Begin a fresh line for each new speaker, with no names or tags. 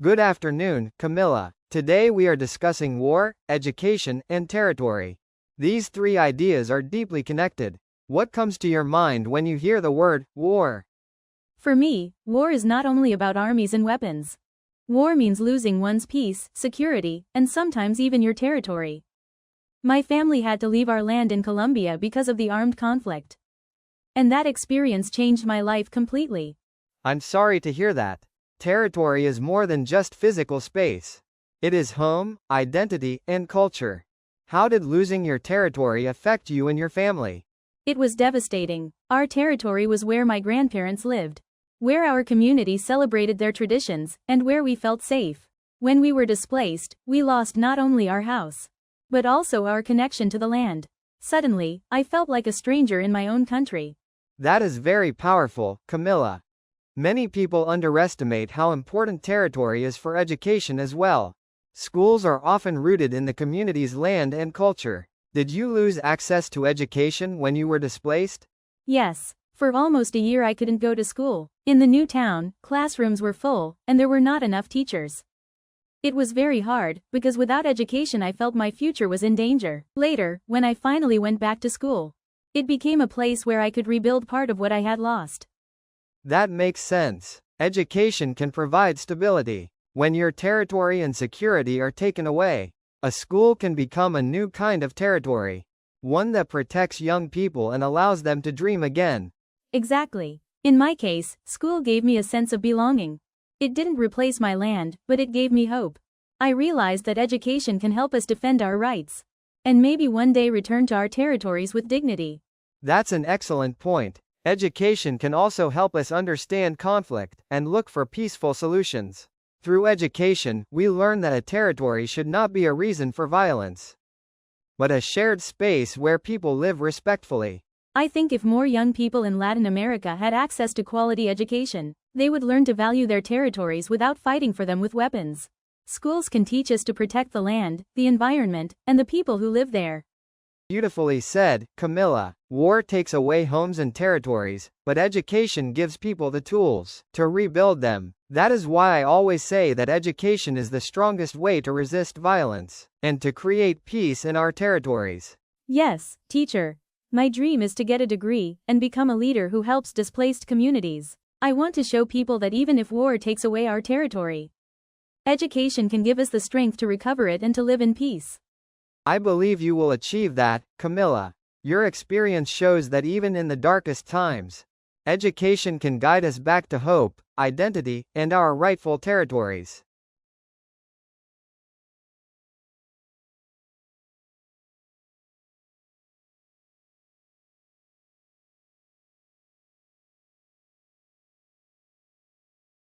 Good afternoon, Camilla. Today we are discussing war, education, and territory. These three ideas are deeply connected. What comes to your mind when you hear the word war?
For me, war is not only about armies and weapons. War means losing one's peace, security, and sometimes even your territory. My family had to leave our land in Colombia because of the armed conflict. And that experience changed my life completely.
I'm sorry to hear that. Territory is more than just physical space. It is home, identity, and culture. How did losing your territory affect you and your family?
It was devastating. Our territory was where my grandparents lived, where our community celebrated their traditions, and where we felt safe. When we were displaced, we lost not only our house, but also our connection to the land. Suddenly, I felt like a stranger in my own country.
That is very powerful, Camilla. Many people underestimate how important territory is for education as well. Schools are often rooted in the community's land and culture. Did you lose access to education when you were displaced?
Yes. For almost a year I couldn't go to school. In the new town, classrooms were full, and there were not enough teachers. It was very hard, because without education I felt my future was in danger. Later, when I finally went back to school, it became a place where I could rebuild part of what I had lost.
That makes sense. Education can provide stability. When your territory and security are taken away, a school can become a new kind of territory. One that protects young people and allows them to dream again.
Exactly. In my case, school gave me a sense of belonging. It didn't replace my land, but it gave me hope. I realized that education can help us defend our rights, and maybe one day return to our territories with dignity.
That's an excellent point. Education can also help us understand conflict and look for peaceful solutions. Through education, we learn that a territory should not be a reason for violence, but a shared space where people live respectfully.
I think if more young people in Latin America had access to quality education, they would learn to value their territories without fighting for them with weapons. Schools can teach us to protect the land, the environment, and the people who live there.
Beautifully said, Camilla. War takes away homes and territories, but education gives people the tools to rebuild them. That is why I always say that education is the strongest way to resist violence and to create peace in our territories.
Yes, teacher. My dream is to get a degree and become a leader who helps displaced communities. I want to show people that even if war takes away our territory, education can give us the strength to recover it and to live in peace.
I believe you will achieve that, Camilla. Your experience shows that even in the darkest times, education can guide us back to hope, identity, and our rightful territories.